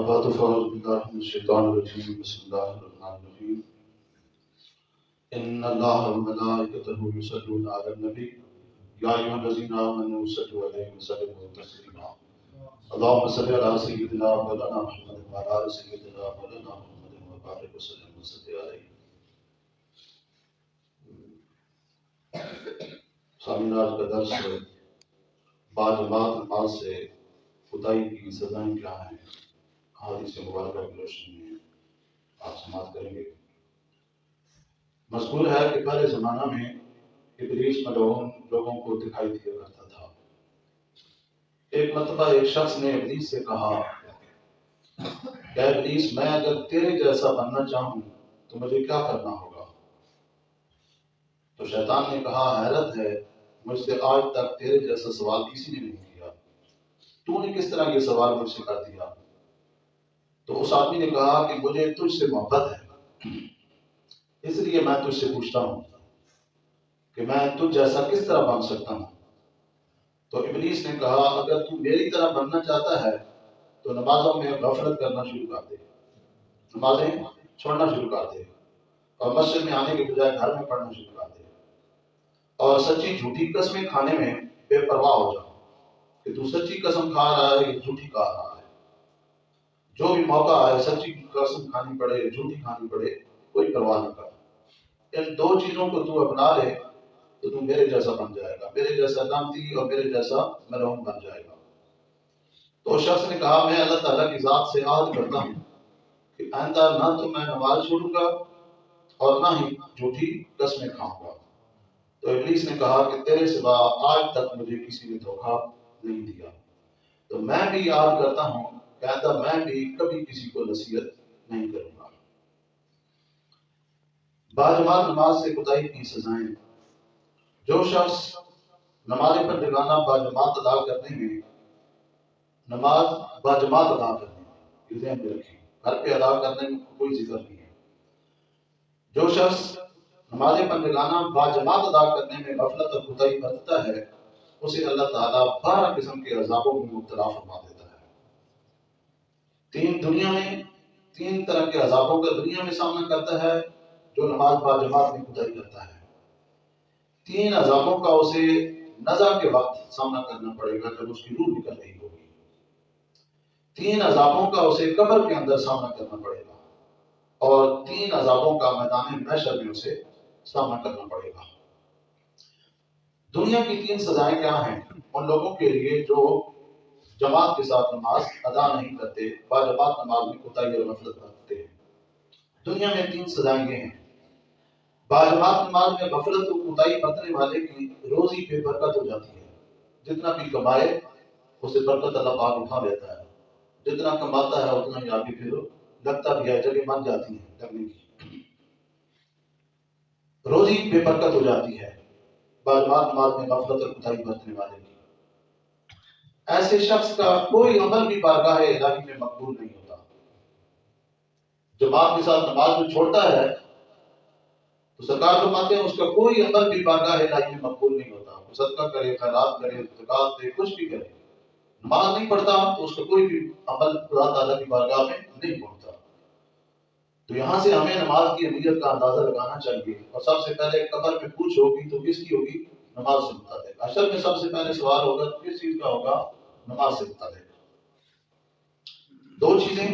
بعد فأعوذ بالله من الشيطان الرجيم بسم الله الرحمن الرحيم إن الله وملائكته يصلون على النبي يا أيها الذين آمنوا صلوا عليه وسلموا تسليما اللهم صل على سيدنا مولانا محمد وعلى آل سيدنا مولانا محمد وبارك وسلم وصل عليه. سامعین، آج کا درس باجماعت نماز سے خدائی کی سزائیں کیا ہیں، حدیث مبارکہ کی روشنی میں آپ سماعت کریں گے۔ مذکور ہے کہ پہلے زمانہ میں ابلیس ملعون لوگوں کو دکھائی دیا کرتا تھا۔ ایک مرتبہ ایک شخص نے ابلیس سے کہا کہ ابلیس، میں اگر تیرے جیسا بننا چاہوں تو مجھے کیا کرنا ہوگا؟ تو شیطان نے کہا، حیرت ہے، مجھ سے آج تک تیرے جیسا سوال کسی نے نہیں کیا، تو نے کس طرح یہ سوال مجھ سے کر دیا؟ تو اس آدمی نے کہا کہ مجھے تجھ سے محبت ہے، اس لیے میں تجھ سے پوچھتا ہوں کہ میں تجھ جیسا کس طرح بن سکتا ہوں؟ تو ابلیس نے کہا، اگر تو میری طرح بننا چاہتا ہے تو نمازوں میں غفلت کرنا شروع کر دے، نمازیں چھوڑنا شروع کر دے، اور مسجد میں آنے کے بجائے گھر میں پڑھنا شروع کر دے، اور سچی جھوٹی قسمیں کھانے میں بے پرواہ ہو جا کہ تو سچی قسم کھا رہا ہے یا جھوٹی کھا رہا ہے۔ جو بھی موقع آئے سچی قسم کھانی پڑے یا جھوٹی کھانی پڑے، کوئی پرواہ نہ کر۔ ان دو چیزوں کو تو اپنا لے تو تم میرے جیسا بن جائے گا، میرے جیسا لعنتی اور میرے جیسا ملعون بن جائے گا۔ تو اس شخص نے کہا، میں اللہ تعالیٰ کی ذات سے عہد کرتا ہوں کہ آئندہ نہ تو میں نماز چھوڑوں گا اور نہ ہی جھوٹی قسمیں کھاؤں گا۔ تو ابلیس نے کہا کہ تیرے سوا آج تک مجھے کسی نے دھوکہ نہیں دیا، تو میں بھی یاد کرتا ہوں کہ آئندہ میں بھی کبھی کسی کو نصیحت نہیں کروں گا۔ باجماعت نماز سے کوتاہی کی سزائیں۔ جو شخص نماز پنجگانہ باجماعت ادا کرنے میں نماز باجماعت ادا کرنے میں، یہ ذہن میں رکھیں، گھر پہ ادا کرنے میں کوئی ذکر نہیں ہے۔ جو شخص نماز پنجگانہ باجماعت ادا کرنے میں غفلت اور کوتاہی برتتا ہے، اسے اللہ تعالیٰ 12 قسم کے عذابوں میں مبتلا فرما دیتا ہے۔ تین طرح کے عذابوں کا دنیا میں سامنا کرتا ہے جو نماز باجماعت میں کوتاہی کرتا ہے۔ 3 عذابوں کا اسے نزع کے وقت سامنا کرنا پڑے گا جب اس کی روح نکل رہی ہوگی۔ 3 عذابوں کا اسے قبر کے اندر سامنا کرنا پڑے گا، اور 3 عذابوں کا میدان محشر میں اسے سامنا کرنا پڑے گا۔ دنیا کی 3 سزائیں کیا ہیں ان لوگوں کے لیے جو جماعت کے ساتھ نماز ادا نہیں کرتے، باجماعت نماز میں کوتاہی اور غفلت برتتے ہیں؟ دنیا میں 3 سزائیں یہ ہیں۔ باجماعت نماز میں غفلت و کوتاہی برتنے والے کی روزی بے برکت ہو جاتی ہے، جتنا بھی کمائے اسے برکت اللہ پاک اٹھا لیتا ہے، جتنا کماتا ہے اتنا ہی آگے پھر لگتا بھی ہے، جگہ بن جاتی ہے لگنے کی، روزی بے برکت ہو جاتی ہے باجماعت نماز میں غفلت اور کوتاہی برتنے والے کی۔ ایسے شخص کا کوئی عمل بھی بارگاہ الہی میں مقبول نہیں ہوتا۔ جماعت کے ساتھ نماز میں چھوڑتا ہے تو سرکار فرماتے ہیں اس کا کوئی عمل بھی بارگاہ الہی میں مقبول نہیں ہوتا۔ وہ صدقہ کرے، خیرات کرے، زکات دے، کچھ بھی کرے، نماز نہیں پڑھتا تو اس کا کوئی بھی عمل خدا تعالیٰ کی بارگاہ میں نہیں پہنچتا۔ تو یہاں سے ہمیں نماز کی اہمیت کا اندازہ لگانا چاہیے، اور سب سے پہلے قبر میں پوچھ ہوگی تو کس کی ہوگی؟ نماز سے متعلق۔ حشر میں سب سے پہلے سوال ہوگا تو کس چیز کا ہوگا؟ نماز سے متعلق۔ 2 چیزیں،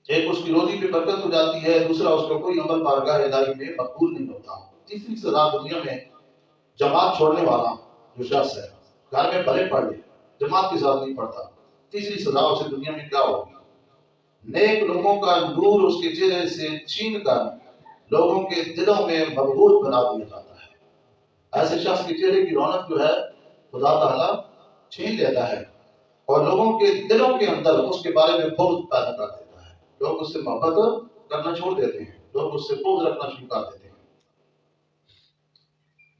ایک اس کی روزی پہ برکت ہو جاتی ہے، دوسرا اس کا کوئی عمل بارگاہ الہی میں مقبول نہیں ہوتا۔ تیسری سزا دنیا میں جماعت چھوڑنے والا جو شخص ہے، گھر میں بھلے پڑھ لے، جماعت کے ساتھ نہیں پڑھتا، تیسری سزا اسے دنیا میں کیا ہوگی؟ نیک لوگوں کا نور اس کے چہرے سے چھین کر لوگوں کے دلوں میں مبغوض بنا دیا جاتا ہے۔ ایسے شخص کے چہرے کی رونق جو ہے خدا تعالیٰ چھین لیتا ہے، اور لوگوں کے دلوں کے اندر اس کے بارے میں بغض پیدا کر دیتا ہے۔ لوگ اس سے محبت کرنا چھوڑ دیتے ہیں، لوگ اس سے بغض رکھنا شروع کر دیتے ہیں۔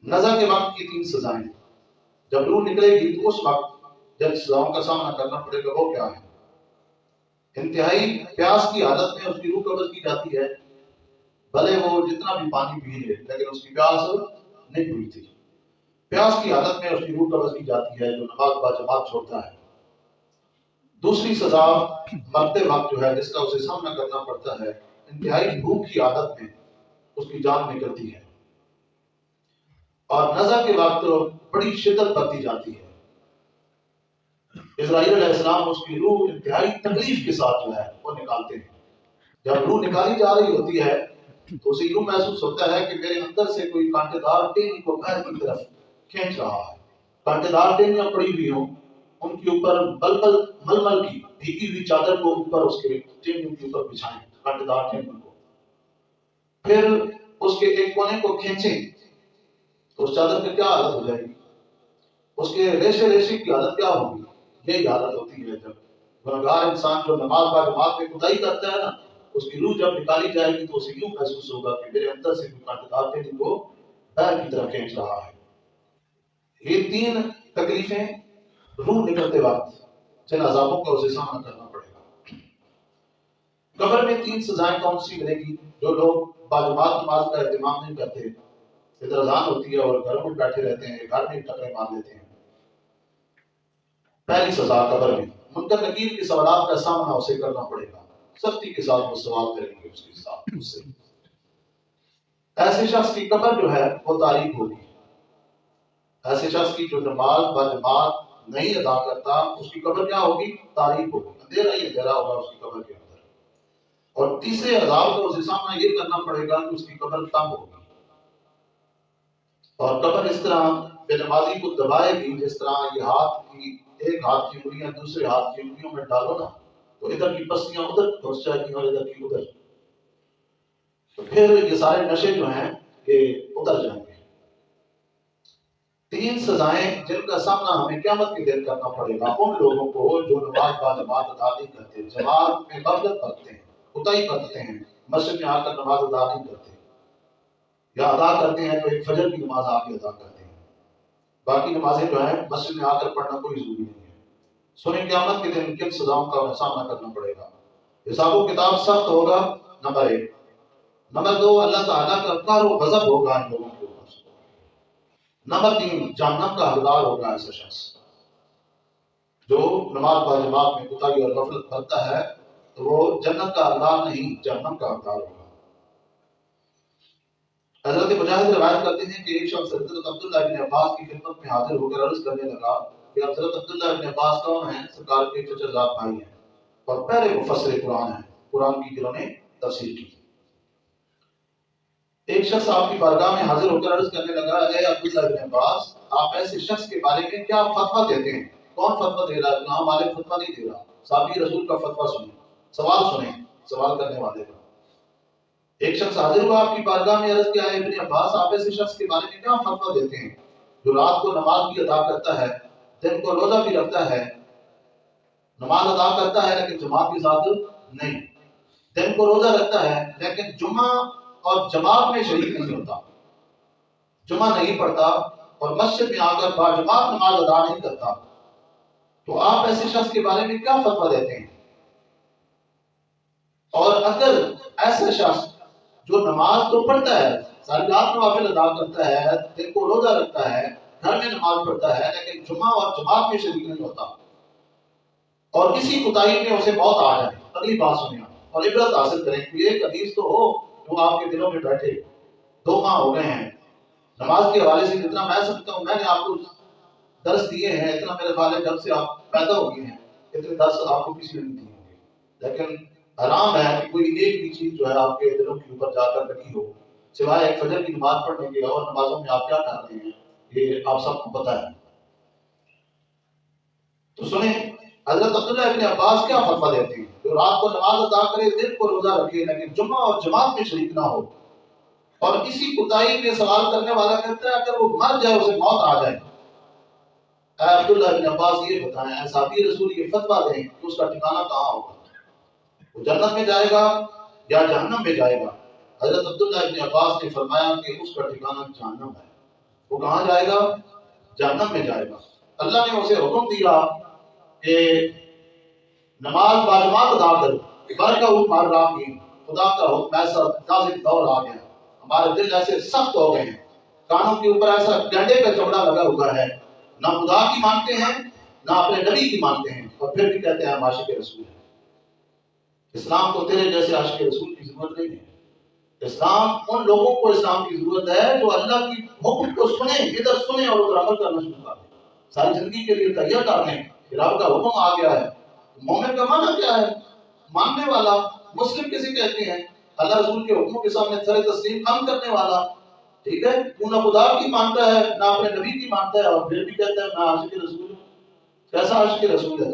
نزع کے وقت کی 3 سزائیں، جب روح نکلے گی تو اس وقت جن سزاؤں کا سامنا کرنا پڑے گا وہ کیا ہے؟ انتہائی پیاس کی حالت میں اس کی روح قبض کی جاتی ہے، بھلے وہ جتنا بھی پانی پی لے لیکن اس کی پیاس نہیں بجھتی۔ پیاس کی حالت میں اس کی روح قبض کی جاتی ہے جو نماز باجماعت چھوڑتا ہے۔ دوسری سزا مرتے وقت جو ہے جس کا اسے سامنا کرنا پڑتا ہے، انتہائی بھوک کی عادت میں اس کی جان نکلتی ہے، اور نزع کے وقت بڑی شدت برتی جاتی ہے۔ اسرائیل علیہ السلام اس کی روح انتہائی تکلیف کے ساتھ جو ہے وہ نکالتے ہیں۔ جب روح نکالی جا رہی ہوتی ہے تو اسے یوں محسوس ہوتا ہے کہ میرے اندر سے کوئی کانٹے دار ٹینی کو باہر کی طرف کھینچ رہا ہے۔ کانٹے دار ٹینیاں پڑی ہوئی ہوں، ان کے اوپر بلبل ململ کی بھیگی ہوئی چادر کو اوپر اس کے ٹینیوں کے اوپر بچھائیں، کانٹے دار ٹینیوں کو، پھر اس کے ایک کونے کو کھینچیں تو اس چادر کی کیا حالت ہو جائے گی؟ اس کے ریشے ریشے کی حالت کیا ہوگی؟ یہی حالت ہوتی ہے جب گنہگار انسان جو نماز با جماعت میں خدائی کرتا ہے نا، اس کی روح جب نکالی جائے گی تو اسے یوں محسوس ہوگا کہ میرے اندر سے کوئی کانٹے دار ٹینی کو باہر کی طرف کھینچ رہا ہے۔ یہ تین تکلیفیں روح نکلتے وقت جن عذابوں کا اسے سامنا کرنا پڑے گا۔ قبر میں تین سزائیں کون سی ملے گی؟ جو لوگ باجماعت نماز کا اہتمام نہیں کرتے، ادھر اذان ہوتی ہے اور گھروں میں بیٹھے رہتے ہیں، گھر میں ٹکرے مار لیتے ہیں۔ پہلی سزا قبر میں منکر نکیر کے سوالات کا سامنا اسے کرنا پڑے گا، سختی کے ساتھ وہ سوال کریں گے اس کے ساتھ اس سے۔ ایسے شخص کی قبر جو ہے وہ تاریک ہوگی۔ ایسے شخص کی جو نماز باجماعت نہیں ادا کرتا، اس کی قبر کیا ہوگی؟ تاریک ہوگی، اندھیرا ہی اندھیرا ہوگا اس کی قبر کے اندر۔ اور تیسرے عذاب کا اسے سامنا یہ کرنا پڑے گا کہ اس کی قبر تنگ ہوگی، اور قبر اس طرح بے نمازی کو دبائے گی جس طرح یہ ہاتھ کی ایک ہاتھ کی انگلیاں دوسرے ہاتھ کی انگلیوں میں ڈالو نا تو ادھر کی پسلیاں ادھر پہنچ جائیں گی اور ادھر کی ادھر، تو پھر یہ سارے نشے جو ہیں یہ اتر جائیں گے۔ تین سزائیں جن کا سامنا ہمیں قیامت کے دن کرنا پڑے گا ان لوگوں کو جو نماز با جماعت ادا نہیں کرتے، جماعت میں غفلت برتتے ہیں، کوتاہی برتتے ہیں، مسجد میں آ کر نماز ادا نہیں کرتے، یا ادا کرتے ہیں تو ایک فجر کی نماز آ کے ادا کرتے ہیں، باقی نمازیں جو ہیں مسجد میں آ کر پڑھنا کوئی ضروری نہیں ہے۔ سنیں قیامت کے دن کن سزاؤں کا سامنا کرنا پڑے گا۔ حساب و کتاب سخت ہوگا، نمبر ایک۔ نمبر دو، اللہ تعالیٰ کا قہر و غضب ہوگا ان لوگوں کے اوپر۔ نمبر تین، جہنم کا حقدار ہوگا ایسا شخص جو نماز با جماعت میں کوتاہی اور غفلت کرتا ہے، تو وہ جنت کا حقدار نہیں جہنم کا حقدار ہوگا۔ حضرت مجاہد روایت کرتے ہیں کہ ایک شخص حضرت عبداللہ ابن عباس کی خدمت میں حاضر ہو کر عرض کرنے لگا کہ حضرت عبداللہ ابن عباس کون ہیں؟ سرکار کے چچا زاد بھائی ہیں اور پہلے مفسر قرآن ہیں، قرآن کی جنہوں نے تفسیر کی۔ ایک شخص آپ کی بارگاہ میں حاضر ہو کر عرض کرنے لگا، اے عبداللہ ابن عباس، آپ ایسے شخص کے بارے میں کیا فتویٰ دیتے ہیں؟ کون فتویٰ دے رہا ہے؟ جناب مالک فتویٰ نہیں دے رہا، صحابی رسول کا فتویٰ سنیں، سوال سنیں سوال کرنے والے کا۔ ایک شخص حاضر ہوا آپ کی بارگاہ میں، عرض کیا ہے ابن عباس، آپ ایسے شخص کے بارے میں کیا فتویٰ دیتے ہیں جو رات کو نماز بھی ادا کرتا ہے، دن کو روزہ بھی رکھتا ہے، نماز ادا کرتا ہے لیکن جماعت کے ساتھ نہیں، دن کو روزہ رکھتا ہے لیکن جمعہ اور جماعت میں شریک نہیں ہوتا، جمعہ نہیں پڑھتا اور مسجد میں آ کر باجماعت نماز ادا نہیں کرتا، تو آپ ایسے شخص کے بارے میں کیا فتویٰ دیتے ہیں؟ اور اگر ایسا شخص جو نماز تو پڑھتا ہے، ساری رات نوافل ادا کرتا ہے، دن کو روزہ رکھتا ہے، گھر میں نماز پڑھتا ہے لیکن جمعہ اور جماعت میں شریک نہیں ہوتا، اور کسی کوتاہی میں اسے موت آ جائے، اگلی بات سنیں اور عبرت حاصل کریں کہ ایک حدیث تو ہو جو آپ کے دلوں میں بیٹھے۔ 2 ماہ ہو گئے ہیں نماز کے حوالے سے، جتنا میں سمجھتا ہوں میں نے آپ کو درس دیے ہیں، اتنا میرے خیال ہے جب سے آپ پیدا ہو گئے ہیں اتنے درس آپ کو کسی نے نہیں دیے ہوں گے، لیکن حرام ہے کہ کوئی ایک بھی چیز جو ہے آپ کے دلوں کے اوپر جا کر لگی ہو، سوائے ایک فجر کی نماز پڑھنے کے اور نمازوں میں آپ کیا کر رہے ہیں یہ آپ سب کو پتہ ہے۔ تو سنیں حضرت عبداللہ ابن عباس کیا فتویٰ دیتے ہیں، جو رات کو نماز ادا کرے، دن کو روزہ رکھے لیکن جمعہ اور جماعت میں شریک نہ ہو، اور کسی کوتاہی میں سوال کرنے والا کہتا ہے اگر وہ مر جائے اسے موت آ جائے، اے عبداللہ ابن عباس یہ بتائیں، اے صحابی رسول یہ فتویٰ دیں کہ اس کا ٹھکانہ کہاں ہوگا، وہ جنت میں جائے گا یا جہنم میں جائے گا؟ حضرت عبداللہ ابن عباس نے فرمایا کہ اس کا ٹھکانہ جہنم ہے۔ وہ کہاں جائے گا؟ جہنم میں جائے گا۔ اللہ نے اسے حکم دیا کہ نماز باجماعت ادا کرو، برکہ مار رہا کی خدا کا حکم ایسا نازک دور آ گیا، ہمارے دل ایسے سخت ہو گئے ہیں، کانوں کے اوپر ایسا گینڈے کا چمڑا لگا ہوا ہے، نہ خدا کی مانتے ہیں نہ اپنے نبی کی مانتے ہیں، اور پھر بھی کہتے ہیں ہم عاشق رسول ہیں۔ اسلام کو تیرے جیسے عاشق رسول کی ضرورت نہیں ہے۔ اسلام ان لوگوں کو اسلام کی ضرورت ہے جو اللہ کی حکم کو سنیں، ادھر سنیں اور ادھر عمل کرنا شروع کر دیں، ساری زندگی کے لیے تیار کر لیں کہ رب کا حکم آ گیا ہے۔ مومن کا معنی کیا ہے؟ ماننے والا۔ مسلم کسی کہتے ہیں؟ اللہ رسول کے حکموں کے سامنے سر تسلیم خم کرنے والا۔ ٹھیک ہے، تو نہ خدا کی مانتا ہے نہ اپنے نبی کی مانتا ہے، اور پھر بھی کہتا ہے میں عاشق رسول ہوں۔ کیسا عاشق رسول ہے؟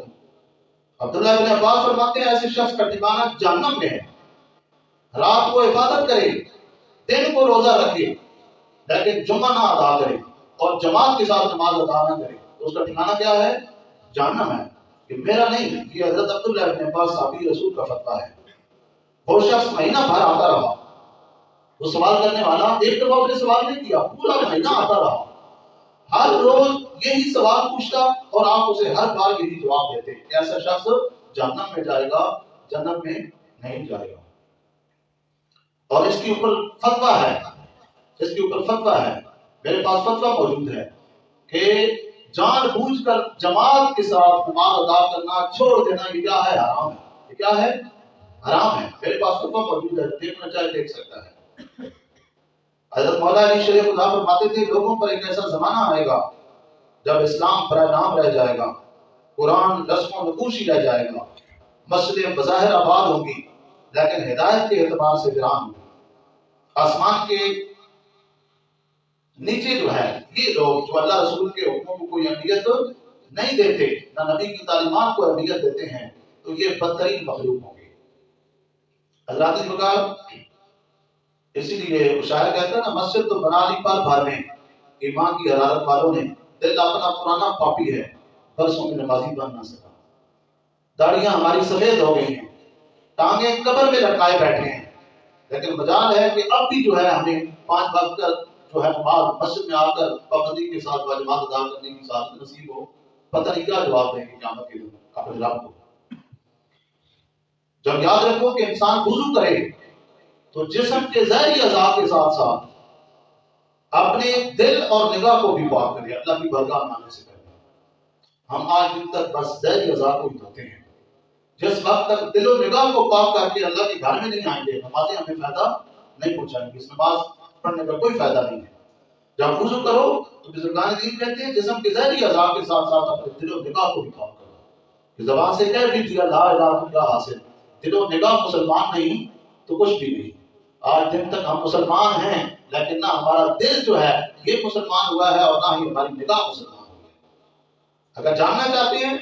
عبداللہ بن عباس فرماتے ہیں ایسے شخص کا ٹھکانہ جہنم میں ہے۔ رات کو عبادت کرے، دن کو روزہ رکھے، لیکن جمعہ نہ ادا کرے اور جماعت کے ساتھ نماز ادا نہ کرے، تو اس کا ٹھکانہ کیا ہے؟ جہنم ہے۔ کہ میرا نہیں، یہ حضرت عبداللہ بن عباس صحابی رسول کا فتویٰ ہے۔ وہ شخص مہینہ بھر آتا رہا، وہ سوال کرنے والا ایک دفعہ اس نے سوال نہیں کیا، پورا مہینہ آتا رہا، ہر روز یہی سوال پوچھتا اور آپ اسے ہر بار یہی جواب دیتے، ایسا شخص جہنم میں جائے گا، جنت میں نہیں جائے گا۔ اور اس کے اوپر فتویٰ ہے، اس کے اوپر فتویٰ ہے، میرے پاس فتویٰ موجود ہے کہ جان بوجھ کر جماعت کے ساتھ نماز ادا کرنا چھوڑ دینا یہ کیا ہے؟ حرام ہے۔ یہ کیا ہے؟ حرام ہے۔ میرے پاس فتویٰ موجود ہے، دیکھنا چاہے دیکھ سکتا ہے۔ حضرت مولا علی شریف خدا فرماتے تھے لوگوں پر ایک ایسا زمانہ آئے گا جب اسلام برائے نام رہ جائے گا، قرآن رسم و نقوش ہی رہ جائے گا، مسجدیں بظاہر آباد ہوں گی لیکن ہدایت کے اعتبار سے ویران ہوں گی۔ آسمان کے نیچے جو ہے یہ لوگ جو اللہ رسول کے حکموں کو کوئی اہمیت نہیں دیتے، نہ نبی کی تعلیمات کو اہمیت دیتے ہیں، تو یہ بدترین مخلوق ہوں گے۔ حضرات بکار اسی لیے شاعر کہتا ہے نا، مسجد تو بنا لی پر بھر میں، ایمان کی حرارت والوں نے، دل اپنا پرانا پاپی ہے، برسوں میں نمازی بن نہ سکا۔ داڑیاں ہماری سفید ہو گئی ہیں، ٹانگیں قبر میں لٹکائے بیٹھے ہیں، لیکن مجال ہے کہ اب بھی جو ہے ہمیں 5 وقت کا جو ہے نماز مسجد میں آ کر پابندی کے ساتھ واجبات ادا کرنے کی سعادت نصیب ہو۔ پتہ نہیں کیا جواب دیں گے قیامت کے دن اپنے رب کو۔ جب یاد رکھو کہ انسان وضو کرے تو جسم کے ظاہری اعضاء کے ساتھ ساتھ اپنے دل اور نگاہ کو بھی پاک کرے، اللہ کی بارگاہ میں آنے سے پہلے۔ ہم آج دن تک بس ظاہری اعضاء کو ہی دھوتے ہیں۔ جس وقت تک دل و نگاہ کو پاک کر کے اللہ کے گھر میں نہیں آئیں گے، نمازیں ہمیں فائدہ نہیں پہنچائیں گی، اس نماز پڑھنے کا کوئی فائدہ نہیں ہے۔ جب وضو کرو تو بزرگان دین کہتے ہیں جسم کے ظاہری اعضاء کے ساتھ ساتھ اپنے دل و نگاہ کو بھی پاک کرو۔ کہ زبان سے کہہ بھی دیا لا الہ الا اللہ حاصل، دل و نگاہ مسلمان نہیں تو کچھ بھی نہیں۔ آج دن تک ہم مسلمان ہیں لیکن نہ ہمارا دل جو ہے یہ مسلمان ہوا ہے اور نہ ہی ہماری نگاہ مسلمان ہوئی ہے۔ اگر جاننا چاہتے ہیں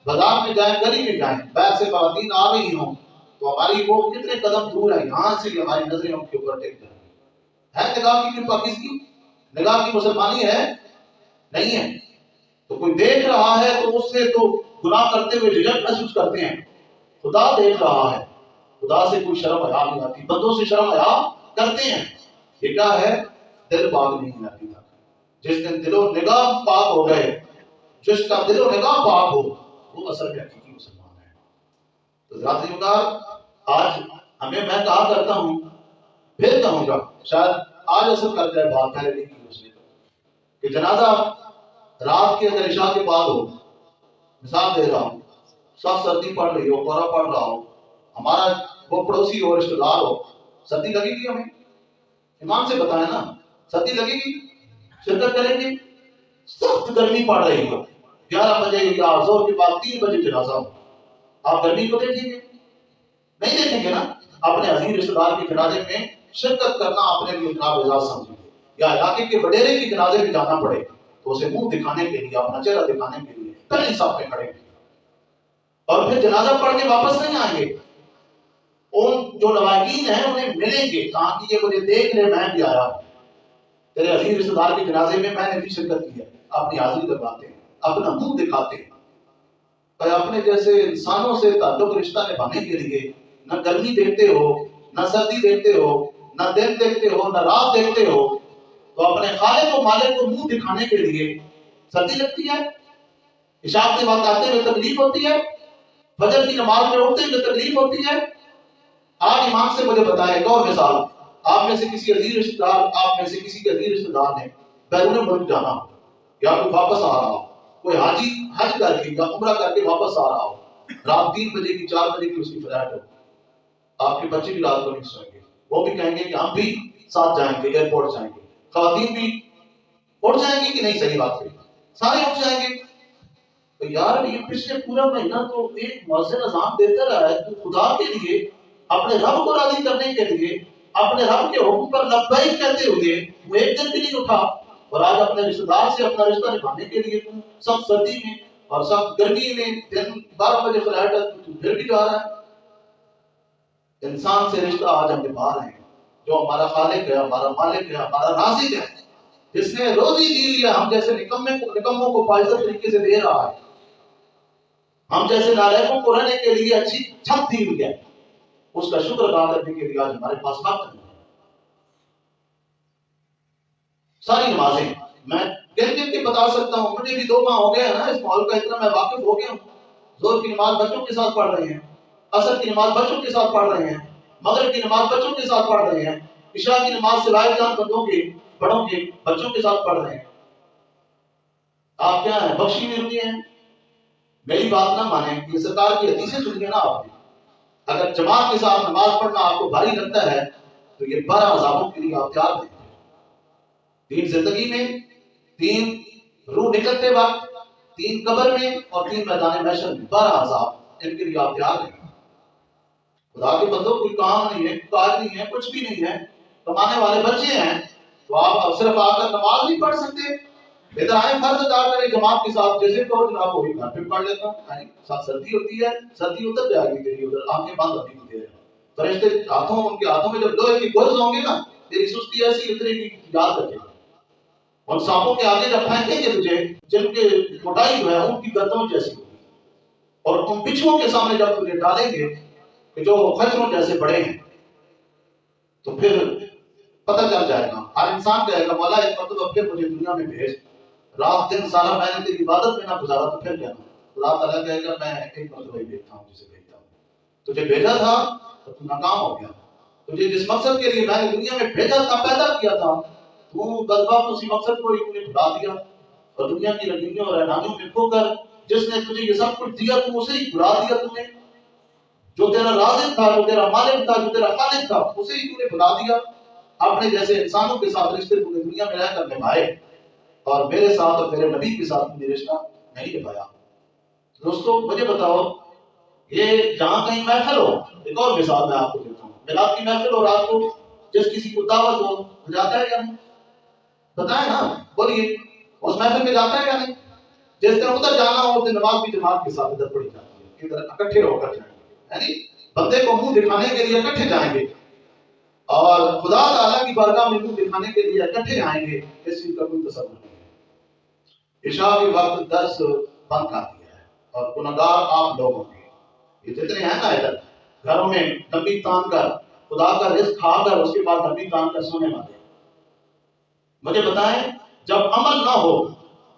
بازار میں جائیں، گلی میں جائیں، باہر سے خواتین آ رہی ہوں تو ہماری وہ کتنے قدم دور ہے، یہاں سے ہماری نظریں ان کے اوپر ٹک جائیں گی۔ ہے نگاہ کی پاکیزگی؟ نگاہ کی مسلمانی ہے؟ نہیں ہے۔ تو کوئی دیکھ رہا ہے تو اس سے تو گناہ کرتے ہوئے جھجک محسوس کرتے ہیں، خدا دیکھ رہا ہے، خدا سے کوئی شرم حیا نہیں آتی، بندوں سے شرم حیا کرتے ہیں۔ یہ کیا ہے؟ دل پاک نہیں آتی تھا۔ جس دن دل و نگاہ پاک ہو گئے، جس کا دل و نگاہ پاک ہو، وہ اصل میں حقیقی مسلمان ہے۔ تو ذات ذمہ آج ہمیں میں کہا کرتا ہوں، پھر کہوں گا، شاید آج اثر کر جائے بات، پہلے نہیں کی اس نے، کہ جنازہ رات کے اگر عشاء کے بعد ہو، مثال دے رہا ہوں، سخت سردی پڑ رہی ہو، کورا پڑ رہا ہو، ہمارا وہ پڑوسی ہو، رشتہ دار ہو، سردی لگے گی ہمیں؟ ایمان سے بتائیں نا، سردی لگے گی؟ شرکت کریں گے؟ سخت گرمی پڑ رہی ہو، 11 بجے یا زور کے بعد 3 بجے جنازہ ہو، آپ گرمی کو دیکھیں گے؟ نہیں دیکھیں گے نا۔ اپنے عزیز رشتہ دار کے جنازے میں شرکت کرنا اپنے لیے ناب اعزاز سمجھیں گے، یا علاقے کے وڈیرے کے جنازے میں جانا پڑے تو اسے منہ دکھانے کے لیے، اپنا چہرہ دکھانے کے لیے پہلی صف میں کھڑے ہیں، اور پھر جنازہ پڑھ کے واپس نہیں آئیں گے۔ ان جو لواحقین ہیں انہیں ملیں گے، کہاں کہ یہ مجھے دیکھ لے میں بھی آیا ہوں، تیرے عزیز رشتہ دار کے جنازے میں میں نے بھی شرکت کی ہے، اپنی حاضری لگاتے ہیں، اپنا منہ دکھاتے ہیں۔ اور اپنے جیسے انسانوں سے تعلق رشتہ نبھانے کے لیے نہ گرمی دیکھتے ہو، نہ سردی دیکھتے ہو، نہ دن دیکھتے ہو، نہ رات دیکھتے ہو، تو اپنے خالق و مالک کو منہ دکھانے کے لیے سردی لگتی ہے، عشاء کے وقت آتے ہوئے تکلیف ہوتی ہے، فجر کی نماز میں اٹھتے ہوئے تکلیف ہوتی ہے۔ آج ایمان سے مجھے بتائیں، ایک اور مثال، آپ میں سے کسی عزیز رشتہ دار، آپ میں سے کسی کے عزیز رشتہ دار نے بیرون ملک جانا ہو یا کوئی واپس آ رہا ہو، کوئی حاجی حج کر کے یا عمرہ کر کے واپس آ رہا ہو، رات 3 بجے کی 4 بجے کی اس کی فلائٹ ہو، آپ کے بچے بھی رات کو نہیں سوئیں گے، وہ بھی کہیں گے کہ ہم بھی ساتھ جائیں گے، ایئرپورٹ جائیں گے، خواتین بھی اٹھ جائیں گی کہ نہیں؟ صحیح بات ہے، سارے اٹھ جائیں گے۔ تو یار یہ پچھلے پورا مہینہ تو ایک مؤذن اذان دیتا رہا ہے، تو خدا کے لیے، اپنے رب کو راضی کرنے کے لیے، اپنے رب کے حکم پر لبیک کہتے ہوئے وہ ایک دن بھی نہیں اٹھا، اور آج اپنے رشتہ دار سے اپنا رشتہ نبھانے کے لیے سخت سردی میں اور سخت گرمی میں دن 12 بجے فلائٹ ہے تو پھر بھی جا رہا ہے۔ انسان سے رشتہ آج ہم نبھا رہے ہیں، جو ہمارا خالق ہے، ہمارا مالک ہے، ہمارا رازق ہے، جس نے روزی دی ہے، ہم جیسے نکموں کو پائزہ طریقے سے دے رہا ہے، ہم جیسے نالائقوں کو رہنے کے لیے اچھی چھت دی ہوئی ہے، اس کا شکر ادا کرنے کے لیے آج ہمارے پاس وقت نہیں ہے۔ ساری نمازیں میں گن کے بتا سکتا ہوں، مجھے بھی 2 ماہ ہو گئے ہیں نا اس ماحول کا، اتنا میں واقف ہو گیا ہوں۔ ظہر کی نماز بچوں کے ساتھ پڑھ رہے ہیں، عصر کی نماز بچوں کے ساتھ پڑھ رہے ہیں، مغرب کی نماز بچوں کے ساتھ پڑھ رہے ہیں، عشاء کی نماز سوائے جان بڑوں کے بچوں کے ساتھ پڑھ رہے ہیں۔ آپ کیا ہیں، بخشی میں روئے ہیں؟ میری بات نہ مانیں، یہ سرکار کی حدیثیں سنیے نا آپ نے۔ اگر جماعت کے ساتھ نماز پڑھنا آپ کو بھاری لگتا ہے تو یہ 12 عذابوں کے لیے آپ تیار ہیں۔ 3 زندگی میں، 3 روح نکلتے وقت، 3 قبر میں اور 3 میدان محشر میں، 12 عذاب، ان کے لیے آپ تیار ہیں۔ خدا کے بندوں، کوئی کام نہیں ہے، کاج نہیں ہے، کچھ بھی نہیں ہے، کمانے والے بچے ہیں، تو آپ صرف آ کر نماز نہیں پڑھ سکتے؟ ادھر آئے، فرض ادا کریں جماعت کے ساتھ، جیسے کہو جناب وہی گھر پہ پڑھ لیتا ہوں، ساتھ سردی ہوتی ہے، سردی اتر جائے گی تیری، ادھر آنکھیں بند ہوتی کی دیر، فرشتے ہاتھوں، ان کے ہاتھوں میں جب لوہے کی گرز ہوں گے نا، تیری سستی ایسی اترے گی، یاد رکھے گا۔ اور سانپوں کے آگے جب پھینکیں گے تجھے، جن کے موٹائی جو ہے ان کی گردنوں جیسی ہوگی، اور ان بچھوؤں کے سامنے جب تجھے ڈالیں گے کہ جو خچروں جیسے بڑے ہیں، تو پھر پتہ چل جائے گا۔ ہر انسان کہے گا مولا ایک مرتبہ پھر مجھے دنیا میں بھیج، رات دن سارا میں نے تیری عبادت میں نہ گزارا تو پھر کہنا۔ اللہ تعالیٰ کہے گا میں ایک مرتبہ ہی بھیجتا ہوں جسے بھیجتا ہوں، تجھے بھیجا تھا تو تو ناکام ہو گیا، تجھے جس مقصد کے لیے میں نے دنیا میں بھیجا تھا، پیدا کیا تھا، تو بدبخت اسی مقصد کو ہی نے بھلا دیا، اور دنیا کی رنگینیوں اور رہنانیوں میں کھو کر جس نے تجھے یہ سب کچھ دیا تو اسے ہی بھلا دیا تم نے، جو تیرا رازق تھا، جو تیرا مالک تھا، جو تیرا خالق تھا، اسے ہی تو نے بھلا دیا۔ اپنے جیسے انسانوں کے ساتھ رشتے تو نے دنیا میں رہ کر نبھائے، اور میرے ساتھ اور میرے نبی کے ساتھ مجھے رشتہ نہیں نبھایا۔ دوستو مجھے بتاؤ، یہ جہاں کہیں محفل ہو، ایک اور مثال میں آپ کو دیتا ہوں، میلاد کی محفل ہو، رات کو جس کسی کو دعوت ہو جاتا ہے یا نہیں؟ بتائیں نا، بولیے، اس محفل میں جاتا ہے یا نہیں؟ جس دن ادھر جانا ہو اس دن نماز بھی جماعت کے ساتھ ادھر پڑھی جاتی ہے، ادھر اکٹھے ہو کر جائیں گے، یعنی بندے کو منہ دکھانے کے لیے اکٹھے جائیں گے، اور خدا تعالیٰ کی بارگاہ میں منہ دکھانے کے لیے اکٹھے آئیں گے، اس چیز کا کوئی تصور نہیں ہے۔ عشاء کے وقت درس بند کر دیا ہے، اور گنہگار آپ لوگ ہوں گے، یہ جتنے ہیں نا ادھر گھروں میں ڈبی تان کر خدا کا رزق کھا کر اس کے بعد ڈبی تان کر سونے والے، مجھے بتائیں جب عمل نہ ہو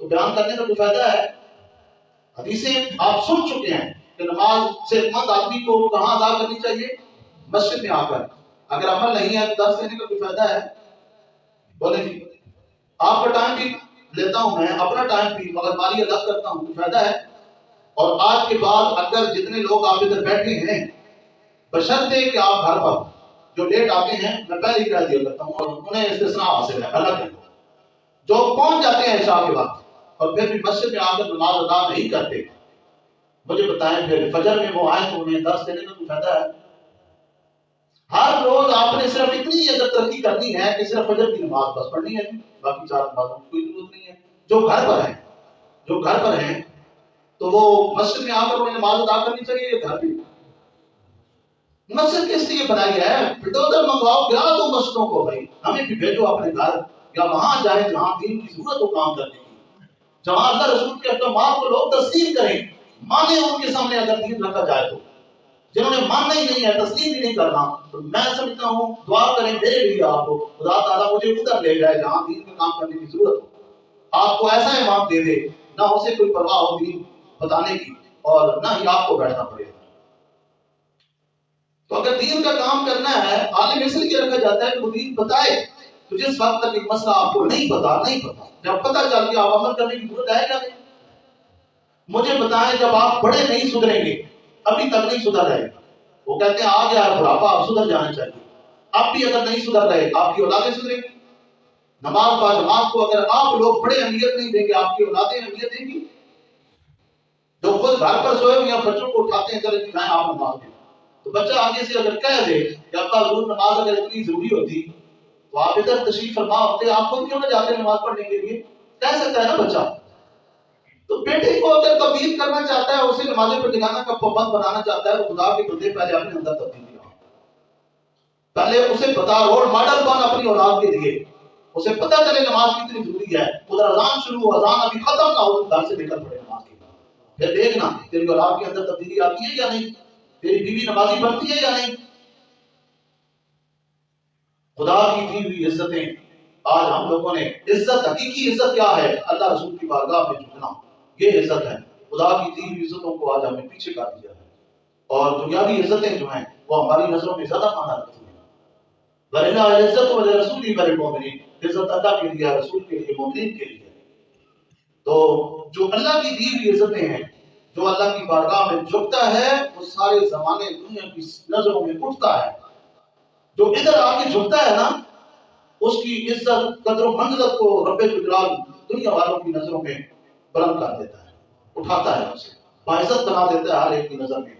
تو بیان کرنے کا کوئی فائدہ ہے؟ حدیثیں آپ سن چکے ہیں کہ نماز صحت مند آدمی کو کہاں ادا کرنی چاہیے؟ مسجد میں آ کر۔ اگر عمل نہیں ہے تو درس دینے کا کوئی فائدہ ہے؟ بولیں جی، آپ کا ٹائم بھی لیتا ہوں میں، اپنا ٹائم بھی، مگر مالی الگ کرتا ہوں، کوئی فائدہ ہے؟ اور آج کے بعد اگر جتنے لوگ آپ ادھر بیٹھے ہیں، بشرطے کہ آپ گھر پر، جو لیٹ آتے ہیں میں پہلے ہی کہہ دیا کرتا ہوں، اور انہیں استثناء حاصل ہے، الگ ہے، جو پہنچ جاتے ہیں عشاء کے بعد اور پھر بھی مسجد میں آ کر نماز ادا نہیں کرتے، مجھے بتائیں پھر فجر میں وہ آئیں تو انہیں درس دینے کا کوئی فائدہ ہے؟ ہر روز آپ نے صرف اتنی اگر ترقی کرنی ہے کہ صرف فجر کی نماز بس پڑھنی ہے، باقی 4 نمازوں کی کوئی ضرورت نہیں ہے۔ جو گھر پر ہیں، جو گھر پر ہیں تو وہ مسجد میں آ کر انہیں نماز ادا کرنی چاہیے، یہ گھر بھی۔ مسجد کس لیے بنائی ہے؟ بلڈوزر منگواؤ، گرا دو مسجدوں کو، بھائی ہمیں بھی بھیجو اپنے گھر، یا وہاں جائیں جہاں دین کی ضرورت ہو کام کرنے کی، جہاں اللہ رسول کے احکامات کو لوگ تسلیم کریں، مانے ان کے سامنے اگر دین رکھا جائے تو۔ جنہوں نے ماننا ہی نہیں ہے، تسلیم بھی نہیں کرنا، تو میں سمجھتا ہوں دعا کریں میرے لیے آپ کو، خدا تعالیٰ مجھے ادھر لے جائے جہاں دین میں کام کرنے کی ضرورت ہو، آپ کو ایسا امام دے دے نہ اسے کوئی پرواہ ہو دین بتانے کی، اور نہ ہی آپ کو بیٹھنا پڑے۔ تو اگر دین کا کام کرنا ہے، عالم اس لیے رکھا جاتا ہے کہ وہ دین بتائے، تو جس وقت تک ایک مسئلہ آپ کو نہیں پتا، جب پتہ چل گیا آپ عمل کرنے کی ضرورت ہے یا نہیں؟ مجھے بتائیں جب آپ بڑے نہیں سدھریں گے، ابھی تک نہیں سدھر رہے، وہ کہتے ہیں آ گیا بڑھاپا اب سدھر جانا چاہیے، اب بھی اگر نہیں سدھر رہے آپ کی اولادیں سدھریں گی؟ نماز با جماعت کو اگر آپ لوگ بڑے اہمیت نہیں دیں گے آپ کی اولادیں اہمیت دیں گی؟ جو خود گھر پر سوئے ہوئے بچوں کو اٹھاتے ہیں چلے کہ میں آپ نماز دیں، تو بچہ آگے سے اگر کہہ دے کہ ابا حضور نماز اگر اتنی ضروری ہوتی تو آپ ادھر تشریف فرما ہوتے، آپ خود کیوں نہ جاتے نماز پڑھنے کے لیے؟ کہہ سکتا ہے نا بچہ۔ تو بیٹے کو اگر تبدیل کرنا چاہتا ہے، اسے نمازیں پر جگانا کا پابند بنانا چاہتا ہے، تو خدا کے بندے پہلے اپنے اندر تبدیلی لاؤ، پہلے اسے بتا، رول ماڈل بن اپنی اولاد کے لیے، اسے پتہ چلے نماز کتنی ضروری ہے، ادھر اذان شروع ہو، اذان ابھی ختم نہ ہو تو گھر سے نکل پڑے نماز کے لیے، پھر دیکھنا تیری اولاد کے اندر تبدیلی آتی ہے یا نہیں، تیری بیوی نمازی بنتی ہے یا نہیں۔ خدا کی دی ہوئی عزتیں، آج ہم لوگوں نے عزت، حقیقی عزت کیا ہے؟ اللہ رسول کی بارگاہ میں جھکنا، یہ عزت ہے۔ خدا کی دی ہوئی عزتوں کو آج ہم نے پیچھے کر دیا ہے، اور دنیاوی عزتیں جو ہیں وہ ہماری نظروں میں زیادہ مانا رکھتی ہیں۔ وَلِلَّهِ الْعِزَّةُ وَلِرَسُولِهِ وَلِلْمُؤْمِنِينَ، عزت اللہ کے لیے، رسول کے لیے، مومنین کے لیے۔ تو جو اللہ کی دی ہوئی عزتیں ہیں، جو اللہ کی بارگاہ میں جھکتا ہے وہ سارے زمانے دنیا کی نظروں میں اٹھتا ہے، جو ادھر آ کے جھکتا ہے نا اس کی عزت، قدر و منزلت کو رب جلال دنیا والوں کی نظروں میں بلند کر دیتا ہے، اٹھاتا ہے، اسے باعزت بنا دیتا ہے ہر ایک کی نظر میں،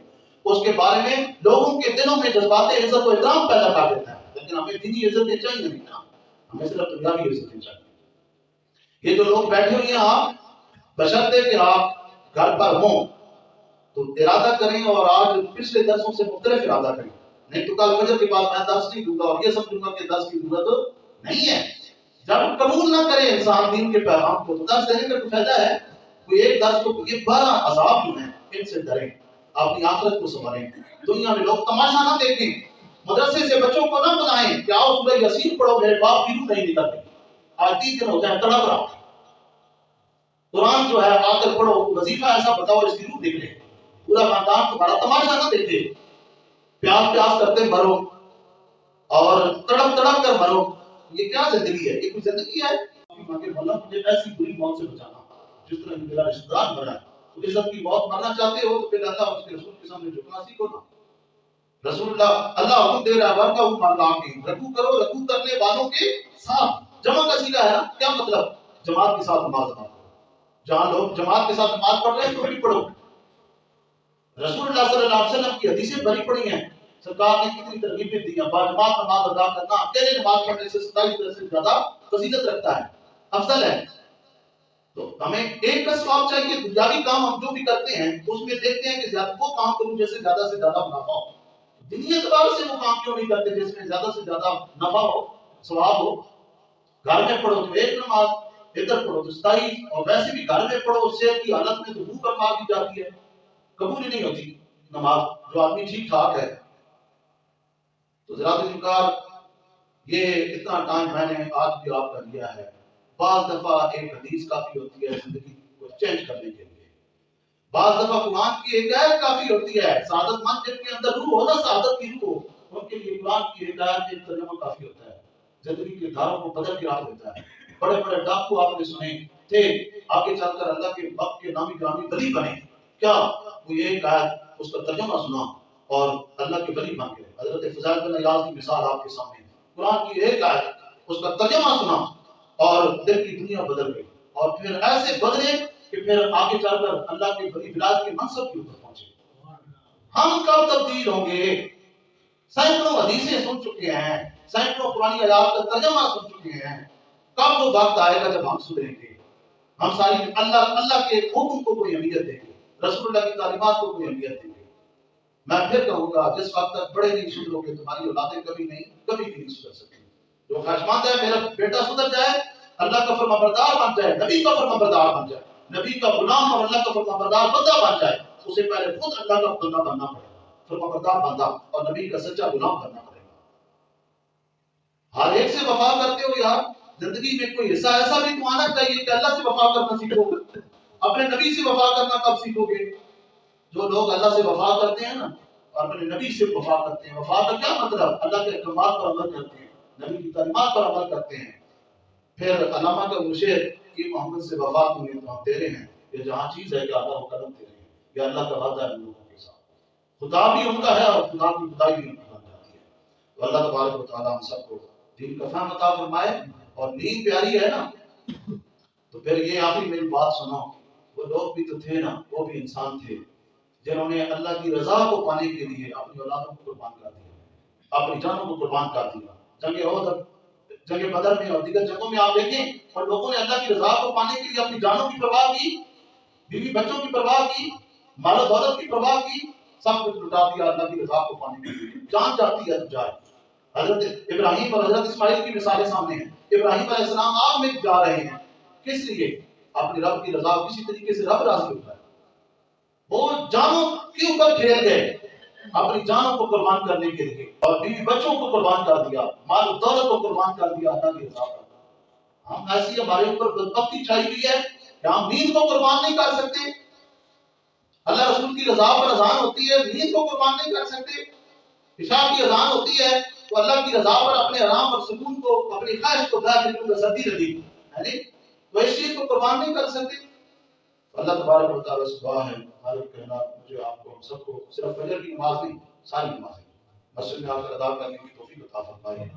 اس کے بارے میں لوگوں کے دلوں میں جذبات عزت و احترام پیدا کر دیتا ہے۔ لیکن ہمیں دینی عزتیں چاہیے نہیں نا، ہمیں صرف دنیاوی عزتیں چاہیے۔ یہ جو لوگ بیٹھے ہوئے ہیں، آپ بشرطے کہ آپ گھر پر ہوں تو ارادہ کریں، اور آج پچھلے درسوں سے مختلف ارادہ کریں، نہیں تو کل فجر کے بعد میں درس نہیں دوں گا اور یہ سمجھوں گا کہ درس کی ضرورت نہیں ہے۔ جب قبول نہ کرے انسان دین کے پیغام کو تو درس دینے کا کوئی فائدہ ہے؟ کوئی ایک درس کو، یہ 12 عذاب جو ہیں ان سے ڈریں، اپنی آخرت کو سنبھالیں، دنیا میں لوگ تماشا نہ دیکھیں، مدرسے سے بچوں کو نہ بلائیں کہ آؤ سورہ یاسین پڑھو، میرے باپ کی روح نہیں نکلتی، آج 3 دن ہوتا ہے تڑپ رہا، قرآن جو ہے آ کر پڑھو، وظیفہ ایسا بتاؤ اس کی روح نکلے، پورا خاندان تمہارا تماشا نہ دیکھے، پیاس پیاس کرتے مرو اور تڑپ تڑپ کر مرو، یہ کیا زندگی ہے؟ یہ کوئی زندگی ہے؟ مانگے مولا مجھے ایسی بری موت سے بچانا جس طرح میرا رشتہ دار مرا ہے، تو عزت کی موت مرنا چاہتے ہو تو پھر اللہ اور اس کے رسول کے سامنے جھکنا سیکھو نا۔ رسول اللہ حکم دے رہا ہے ورکعوا مع الراکعین، رکوع کرو رکوع کرنے والوں کے ساتھ، جمع کا صیغہ ہے نا، کیا مطلب؟ جماعت کے ساتھ نماز ادا کرو، جہاں لوگ جماعت کے ساتھ نماز پڑھ رہے ہیں تو بھی پڑھو۔ رسول اللہ صلی اللہ علیہ وسلم کی حدیثیں بھری پڑی ہیں، سرکار نے کتنی ترغیبیں دی ہیں، باجماعت نماز ادا کرنا اکیلے نماز پڑھنے سے 27 درجے سے زیادہ فضیلت رکھتا ہے، افضل ہے۔ تو ہمیں ایک کا ثواب چاہیے، دنیاوی کام ہم جو بھی کرتے ہیں اس میں دیکھتے ہیں کہ زیادہ وہ کام کروں جیسے زیادہ سے زیادہ منافع ہو، دینی اعتبار سے وہ کام کیوں نہیں کرتے جس میں زیادہ سے زیادہ نفع ہو، ثواب ہو؟ گھر میں پڑھو تو ایک نماز، ادھر پڑھو تو 27، اور ویسے بھی گھر میں پڑھو صحت کی حالت میں تو منہ پر مار دی جاتی ہے، قبول ہی نہیں ہوتی نماز، جو آدمی ٹھیک ٹھاک ہے۔ تو ذرا انکار، یہ اتنا ٹائم میں نے آج بھی آپ کا لیا ہے، بعض دفعہ ایک حدیث کافی ہوتی ہے زندگی کو چینج کرنے کے لیے، بعض دفعہ قرآن کی ایک آیت کافی ہوتی ہے، سعادت مند جن کے اندر روح ہو نا، سعادت کی روح ہو، ان کے لیے قرآن کی ایک آیت ایک ترجمہ کافی ہوتا ہے، زندگی کے دھاروں کو بدل کے رکھ دیتا ہے۔ بڑے بڑے ڈاکو آپ نے سنے تھے، آگے چل کر اللہ کے وقت کے نامی گرامی ولی بنے، کیا وہ ایک آیت اس کا ترجمہ سنا اور اللہ کے ولی بن گئے؟ حضرت فضیل بن عیاض کی مثال آپ کے سامنے، قرآن کی ایک آیت اس کا ترجمہ سنا اور دل کی دنیا بدل گئی، اور پھر ایسے بدلے کہ پھر آگے چل کر اللہ کے ولی ولایت کے منصب کے اوپر پہنچے۔ ہم کب تبدیل ہوں گے؟ سینکڑوں حدیثیں سن چکے ہیں، سینکڑوں پرانی آیات کا ترجمہ سن چکے ہیں، کب وہ وقت آئے گا جب ہم سدھریں گے؟ ہم ساری اللہ کے حکم کو کوئی اہمیت دیں گے، رسول اللہ کی تعلیمات کو کوئی اہمیت دیں گے؟ میں پھر کہوں گا جس وقت تک بڑے نہیں سدھرو گے تمہاری اولادیں کبھی بھی نہیں سدھر سکتی۔ جو خواہشمند ہے میرا بیٹا سدھر جائے، اللہ کا فرمانبردار بن جائے، نبی کا فرمانبردار بن جائے، نبی کا غلام اور اللہ کا فرمانبردار بندہ بن جائے، اسے پہلے خود اللہ کا بندہ بننا پڑے گا، فرمانبردار بندہ اور نبی کا سچا غلام بننا پڑے گا۔ ہر ایک سے وفا کرتے ہو یار، زندگی میں کوئی حصہ ایسا بھی تو آنا چاہیے کہ اللہ سے وفا کرنا سیکھو، اپنے نبی سے وفا کرنا کب سیکھو گے؟ جو لوگ اللہ سے وفا کرتے ہیں نا اور اپنے نبی سے وفا کرتے ہیں، وفا کا کیا مطلب؟ اللہ کے احکامات پر عمل کرتے ہیں، نبی کی تعلیمات پر عمل کرتے ہیں۔ پھر علامہ کا مشیر کہ محمد سے وفا تمہیں تیرے ہیں، یہ جہاں چیز ہے کہ اللہ وہ قدم دے رہے ہیں، یہ اللہ کا وعدہ ہے لوگوں کے ساتھ، خدا بھی ان کا ہے اور خدا کی خدائی بھی ان کی بن جاتی ہے۔ تو اللہ تبارک و تعالیٰ ہم سب کو دین کا فہم عطا فرمائے، اور نیند پیاری ہے نا، تو پھر یہ آخری میری بات سنو، وہ لوگ بھی تو تھے نا، وہ بھی انسان تھے جنہوں نے اللہ کی رضا کو پانے کے لیے اپنی اولادوں کو قربان کر دیا، اپنی جانوں کو قربان کر دیا۔ جنگ احد، جنگ بدر میں اور دیگر جنگوں میں آپ دیکھیں، اور لوگوں نے اللہ کی رضا کو پانے کے لیے اپنی جانوں کی پرواہ کی، بیوی بچوں کی پرواہ کی، مال و دولت کی پرواہ کی، سب کچھ لٹا دیا اللہ کی رضا کو پانے کے لیے۔ جان جاتی ہے تو جائے۔ حضرت ابراہیم اور حضرت اسماعیل کی مثالیں سامنے ہیں۔ ابراہیم علیہ السلام آگ میں جا رہے ہیں، کس لیے؟ اپنے رب کی رضا، کسی طریقے سے رب راضی ہوتا ہے، وہ جانوں کے اوپر کھیل گئے اپنی جانوں کو قربان کرنے کے لیے، اور بیوی بچوں کو قربان کر دیا، مال و دولت کو قربان کر دیا اللہ کی رضا پر۔ ہم ایسی ہمارے اوپر بدبختی چھائی ہوئی ہے کہ ہم نیند کو قربان نہیں کر سکتے، اللہ رسول کی رضا پر اذان ہوتی ہے، نیند کو قربان نہیں کر سکتے، عشاء کی اذان ہوتی ہے تو اللہ کی رضا پر اپنے آرام اور سکون کو، اپنی خواہش کو ڈھا کے سردی لگی ہے، تو اس چیز کو قربان نہیں کر سکتے۔ اللہ تبارک و تعالیٰ سے دعا ہے ہمارے کہنا مجھے آپ کو ہم سب کو صرف فجر کی نماز نہیں، ساری نمازیں مسجد میں آ کر ادا کرنے کی توفیق عطا فرمائے۔